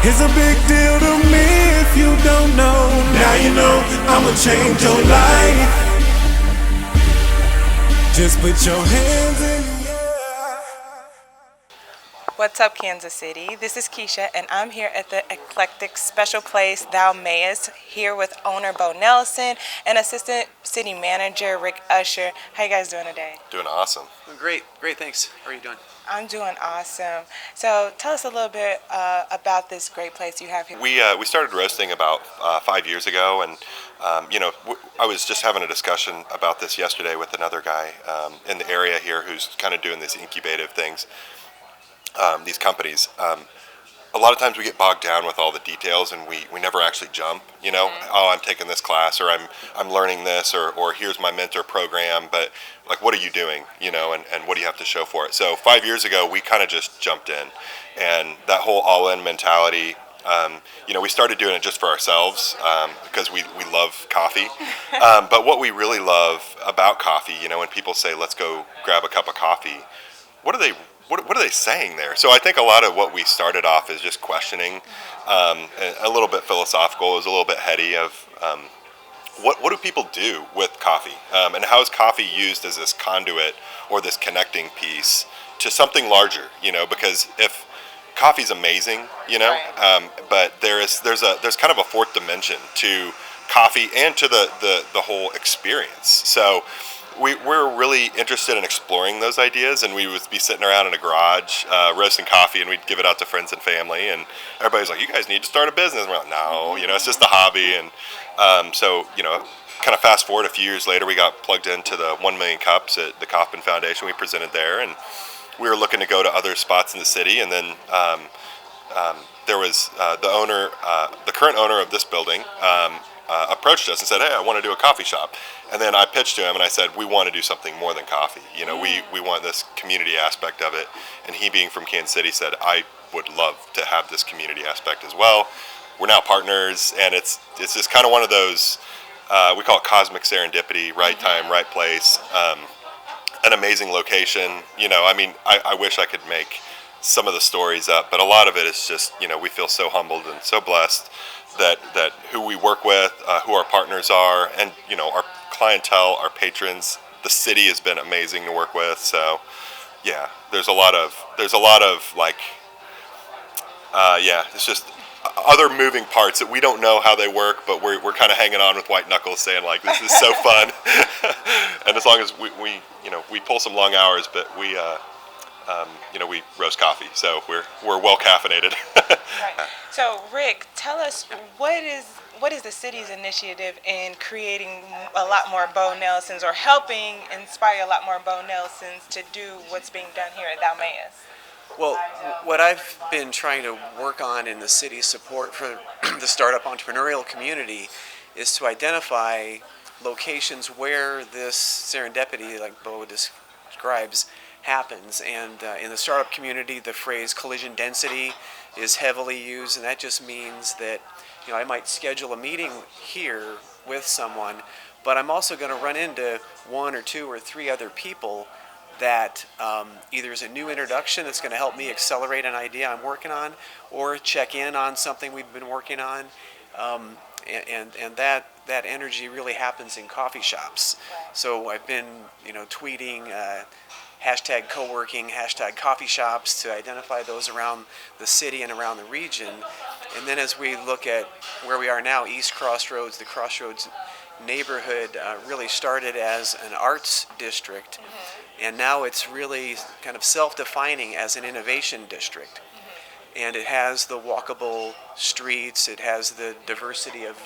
It's a big deal to me if you don't know. Now you know I'ma change your life. Just put your hands in the air. What's up, Kansas City? This is Keisha, and I'm here at the eclectic special place, Thou Mayest, here with owner Bo Nelson and assistant city manager Rick Usher. How you guys doing today? Doing awesome. Great, thanks. How are you doing? I'm doing awesome. So tell us a little bit about this great place you have here. We started roasting about 5 years ago, and I was just having a discussion about this yesterday with another guy in the area here who's kind of doing these incubative things, these companies. A lot of times we get bogged down with all the details, and we never actually jump. Oh, I'm taking this class, or I'm learning this, or here's my mentor program. But like, what are you doing? And what do you have to show for it? So 5 years ago, we kind of just jumped in, and that whole all-in mentality. We started doing it just for ourselves because we love coffee. But what we really love about coffee, when people say, "Let's go grab a cup of coffee," what are they saying there? So I think a lot of what we started off is just questioning, a little bit philosophical. It was a little bit heady of what do people do with coffee, and how is coffee used as this conduit or this connecting piece to something larger? Because if coffee's amazing, but there's kind of a fourth dimension to coffee and to the whole experience. So we're really interested in exploring those ideas, and we would be sitting around in a garage roasting coffee, and we'd give it out to friends and family, and everybody's like, "You guys need to start a business." And we're like, "No, it's just a hobby." And kind of fast forward a few years later, we got plugged into the 1 million cups at the Kauffman Foundation. We presented there, and we were looking to go to other spots in the city, and then there was the current owner of this building approached us and said, "Hey, I want to do a coffee shop." And then I pitched to him and I said, "We want to do something more than coffee. We want this community aspect of it." And he, being from Kansas City, said, "I would love to have this community aspect as well." We're now partners, and it's just kind of one of those, we call it cosmic serendipity, right time, right place, an amazing location. I wish I could make some of the stories up, but a lot of it is just, we feel so humbled and so blessed that who we work with, who our partners are, and our clientele, our patrons. The city has been amazing to work with. So yeah, there's a lot of it's just other moving parts that we don't know how they work, but we're kind of hanging on with white knuckles, saying like, this is so fun. And as long as we pull some long hours, but we roast coffee, so we're well caffeinated. Right. So Rick, tell us what is the city's initiative in creating a lot more Bo Nelsons, or helping inspire a lot more Bo Nelsons to do what's being done here at Thou Mayest? Well, what I've been trying to work on in the city's support for the startup entrepreneurial community is to identify locations where this serendipity, like Bo describes, happens. And in the startup community, the phrase collision density is heavily used, and that just means that I might schedule a meeting here with someone, but I'm also going to run into one or two or three other people that either is a new introduction that's going to help me accelerate an idea I'm working on, or check in on something we've been working on, and that energy really happens in coffee shops. So I've been tweeting hashtag coworking, hashtag coffee shops to identify those around the city and around the region. And then as we look at where we are now, East Crossroads, the Crossroads neighborhood really started as an arts district, and now it's really kind of self-defining as an innovation district. And it has the walkable streets, it has the diversity of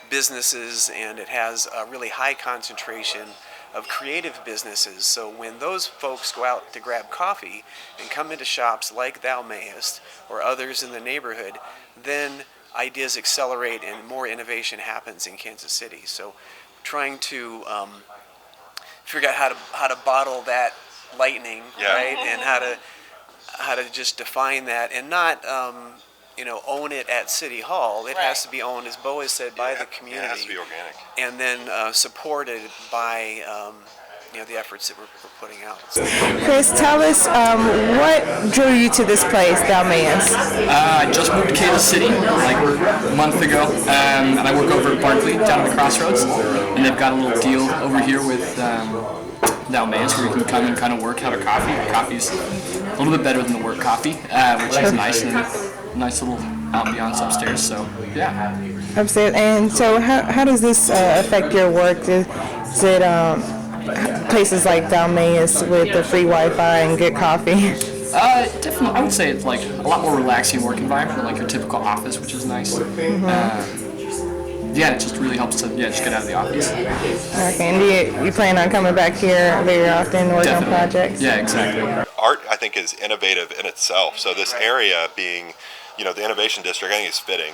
businesses, and it has a really high concentration of creative businesses. So when those folks go out to grab coffee and come into shops like Thou Mayest or others in the neighborhood, then ideas accelerate and more innovation happens in Kansas City. So trying to figure out how to bottle that lightning, right, and how to just define that and not own it at City Hall. It has to be owned, as Bo has said, by the community. It has to be organic. And then supported by the efforts that we're putting out. Chris, tell us what drew you to this place, Mayest? I just moved to Kansas City like a month ago, and I work over at Barkley down at the Crossroads, and they've got a little deal over here with Mayest where you can come and kind of work, have a coffee. The coffee's a little bit better than the work coffee, which is nice, and nice little ambiance upstairs. So yeah. Upstairs. And so how does this affect your work? Is it places like Mayest with the free Wi-Fi and good coffee? Definitely, I would say it's like a lot more relaxing work environment than like your typical office, which is nice. Yeah, it just really helps to just get out of the office. Okay, and you plan on coming back here very often, working on projects? Yeah, exactly. Art, I think, is innovative in itself. So this area being, the innovation district, I think is fitting,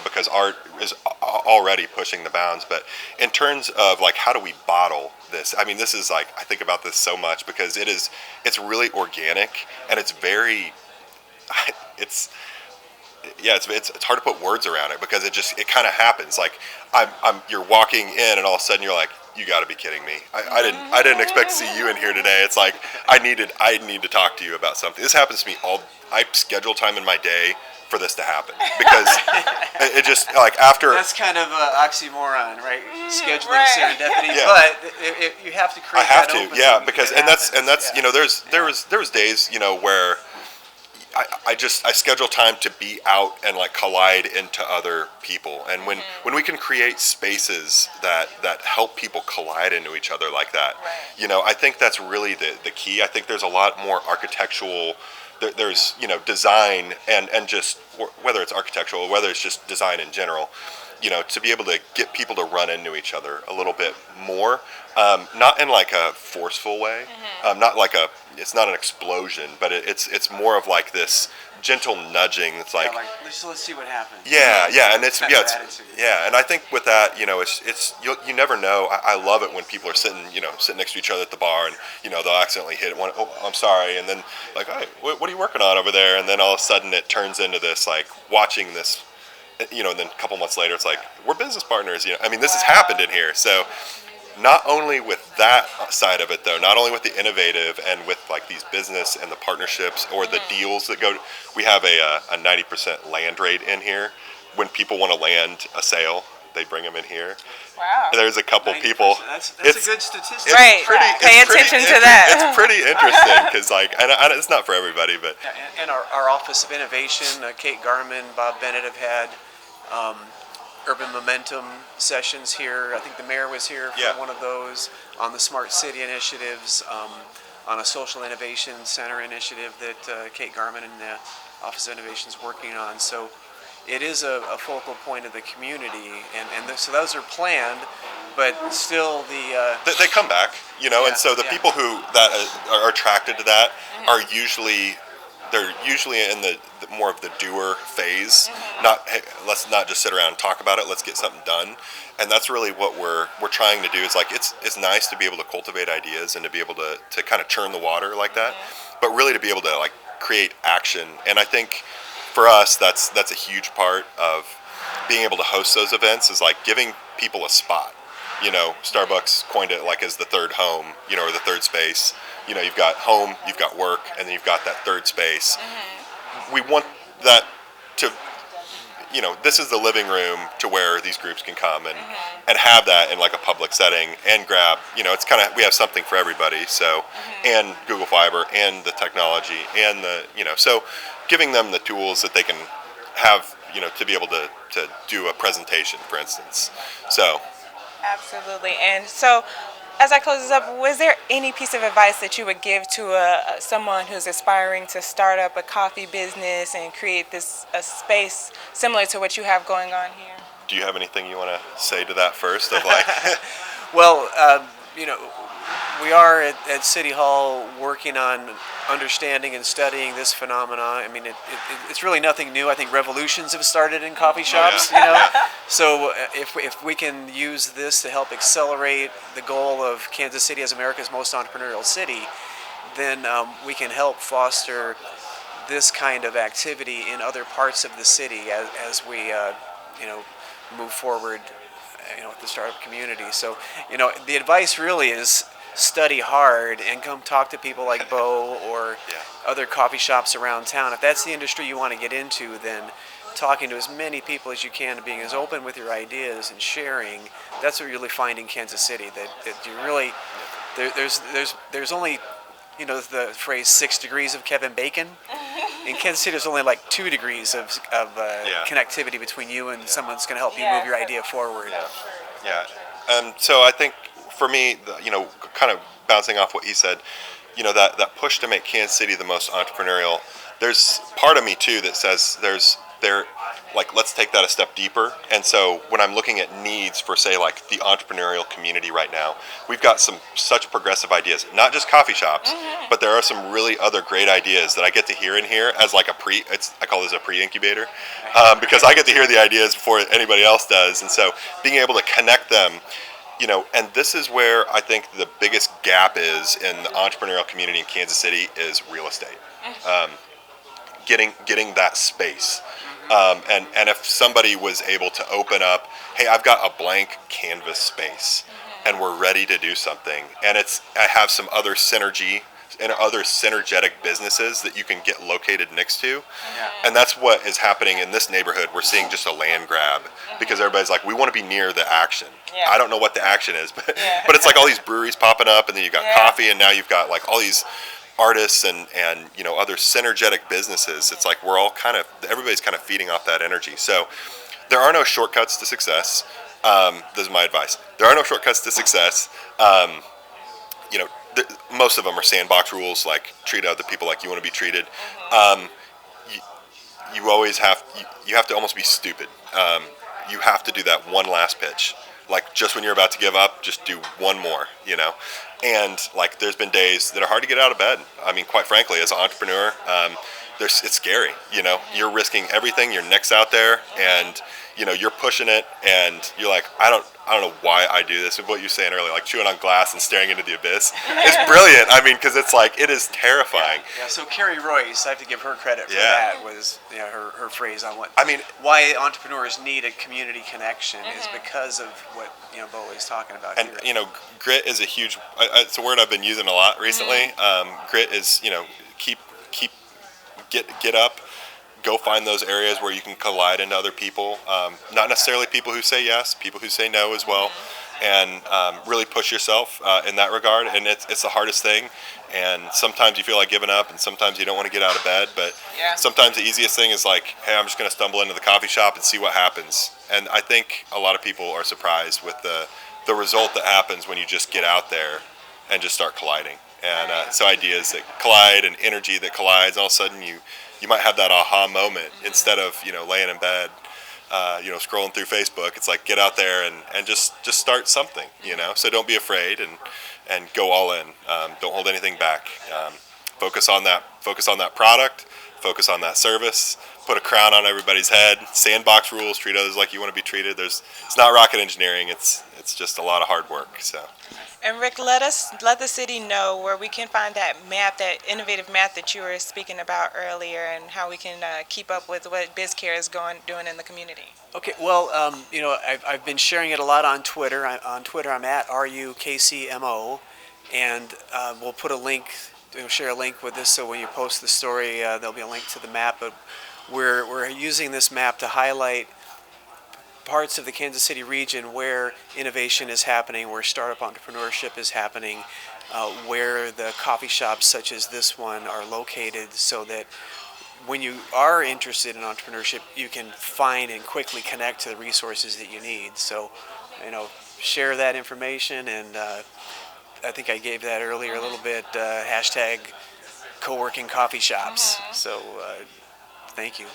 because art is already pushing the bounds. But in terms of like, how do we bottle this? I mean, this is like, I think about this so much because it's really organic and it's very, it's hard to put words around it because it kind of happens. Like you're walking in and all of a sudden you're like, you got to be kidding me. I didn't expect to see you in here today. It's like I need to talk to you about something. This happens to me I schedule time in my day for this to happen because it just like after. That's kind of an oxymoron, right? Scheduling serendipity, yeah. But you have to create. I have that to, yeah, opening because that that's happens. there was days where. I schedule time to be out and like collide into other people, and when we can create spaces that help people collide into each other like that, I think that's really the key. I think there's a lot more architectural. There's design and just whether it's architectural or whether it's just design in general, to be able to get people to run into each other a little bit more, not in like a forceful way, not like it's not an explosion, but it's more of like this gentle nudging. It's like, let's see what happens. Yeah, and and I think with that, it's you never know. I love it when people are sitting next to each other at the bar, and they'll accidentally hit one. Oh, I'm sorry, and then like, hey, what are you working on over there? And then all of a sudden it turns into this like watching this. And then a couple months later, it's like, we're business partners. I mean, this has happened in here. So not only with that side of it, though, not only with the innovative and with like these business and the partnerships or the deals that go, we have a 90% land rate in here. When people want to land a sale, they bring them in here. Wow. There's a couple people. That's a good statistic. Right. Pay attention to that. It's pretty interesting because it's not for everybody, but. And our Office of Innovation, Kate Garman, Bob Bennett have had urban momentum sessions here. I think the mayor was here for one of those on the Smart City initiatives, on a social innovation center initiative that Kate Garman and the Office of Innovation is working on. So it is a focal point of the community, so those are planned, but still they come back, and so the people that are attracted to that are usually in the more of the doer phase. Not, hey, let's not just sit around and talk about it. Let's get something done. And that's really what we're trying to do. Is like it's nice to be able to cultivate ideas and to be able to kind of churn the water like that, but really to be able to like create action. And I think for us, that's a huge part of being able to host those events is like giving people a spot. Starbucks coined it like as the third home, or the third space. You've got home, you've got work, and then you've got that third space. We want that to, this is the living room to where these groups can come and have that in like a public setting and grab, it's kind of, we have something for everybody. So, and Google Fiber and the technology and so giving them the tools that they can have, to be able to do a presentation, for instance. So. Absolutely. And so, as I close this up, was there any piece of advice that you would give to someone who's aspiring to start up a coffee business and create a space similar to what you have going on here? Do you have anything you want to say to that first? Of like, well, we are at City Hall working on understanding and studying this phenomena. I mean, it's really nothing new. I think revolutions have started in coffee shops, So if we can use this to help accelerate the goal of Kansas City as America's most entrepreneurial city, then we can help foster this kind of activity in other parts of the city as we, move forward, with the startup community. So, the advice really is study hard and come talk to people like Bo or other coffee shops around town. If that's the industry you want to get into, then talking to as many people as you can and being as open with your ideas and sharing, that's what you really find in Kansas City, that you really, there's only, the phrase 6 degrees of Kevin Bacon. In Kansas City, there's only like 2 degrees of connectivity between you and someone that's going to help you move your idea forward. So I think for me, kind of bouncing off what he said, that push to make Kansas City the most entrepreneurial, there's part of me too that says let's take that a step deeper. And so when I'm looking at needs for, say, like the entrepreneurial community right now, we've got such progressive ideas, not just coffee shops, but there are some really other great ideas that I get to hear in here as like I call this a pre-incubator, because I get to hear the ideas before anybody else does. And so being able to connect them, and this is where I think the biggest gap is in the entrepreneurial community in Kansas City is real estate. Getting that space. And if somebody was able to open up, hey, I've got a blank canvas space and we're ready to do something, and I have some other synergy and other synergetic businesses that you can get located next to. And that's what is happening in this neighborhood. We're seeing just a land grab because everybody's like, we want to be near the action. I don't know what the action is, but it's like all these breweries popping up, and then you've got coffee, and now you've got like all these artists and other synergetic businesses. It's like everybody's kind of feeding off that energy. So there are no shortcuts to success. This is my advice. There are no shortcuts to success. Most of them are sandbox rules, like treat other people like you want to be treated. You always have to almost be stupid. You have to do that one last pitch. Like just when you're about to give up, just do one more, And like there's been days that are hard to get out of bed. I mean, quite frankly, as an entrepreneur, it's scary. You're risking everything. Your neck's out there, and you're pushing it, and you're like, I don't know why I do this. What you were saying earlier, like chewing on glass and staring into the abyss, it's brilliant. I mean, because it's like it is terrifying. So Carrie Royce, I have to give her credit for that. Was her phrase on why entrepreneurs need a community connection is because of what Bo is talking about. And here. Grit is a huge. It's a word I've been using a lot recently. Grit is get up. Go find those areas where you can collide into other people, not necessarily people who say yes, people who say no as well, and really push yourself in that regard. And it's the hardest thing, and sometimes you feel like giving up, and sometimes you don't want to get out of bed, but sometimes the easiest thing is like, hey, I'm just going to stumble into the coffee shop and see what happens. And I think a lot of people are surprised with the result that happens when you just get out there and just start colliding. And so ideas that collide and energy that collides, all of a sudden you might have that aha moment instead of laying in bed, scrolling through Facebook. It's like get out there and just start something. So don't be afraid and go all in. Don't hold anything back. Focus on that product. Focus on that service. Put a crown on everybody's head. Sandbox rules. Treat others like you want to be treated. It's not rocket engineering. It's just a lot of hard work. So. And Rick, let the city know where we can find that map, that innovative map that you were speaking about earlier, and how we can keep up with what BizCare is doing in the community. Okay, well, I've been sharing it a lot on Twitter. On Twitter, I'm at RUKCMO, and we'll put a link. We'll share a link with this, so when you post the story, there'll be a link to the map. But we're using this map to highlight parts of the Kansas City region where innovation is happening, where startup entrepreneurship is happening, where the coffee shops such as this one are located, so that when you are interested in entrepreneurship, you can find and quickly connect to the resources that you need. So, share that information, and I think I gave that earlier a little bit, hashtag Coworking Coffee Shops. So, thank you.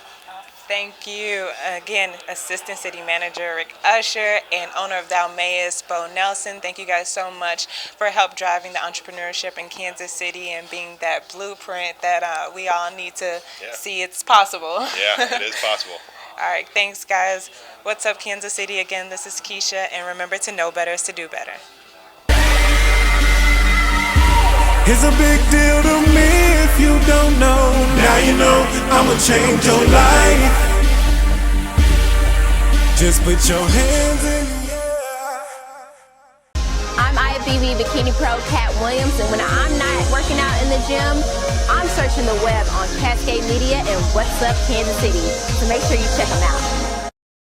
Thank you. Again, Assistant City Manager Rick Usher and owner of Mayest, Bo Nelson. Thank you guys so much for help driving the entrepreneurship in Kansas City and being that blueprint that we all need to see it's possible. Yeah, it is possible. All right, thanks guys. What's up, Kansas City? Again, this is Keisha, and remember, to know better is to do better. It's a big deal to me if you don't know. Now you know I'ma change your life. Just put your hands in the air. I'm Ivy TV Bikini Pro Cat Williams, and when I'm not working out in the gym, I'm searching the web on Cascade Media and What's Up Kansas City. So make sure you check them out.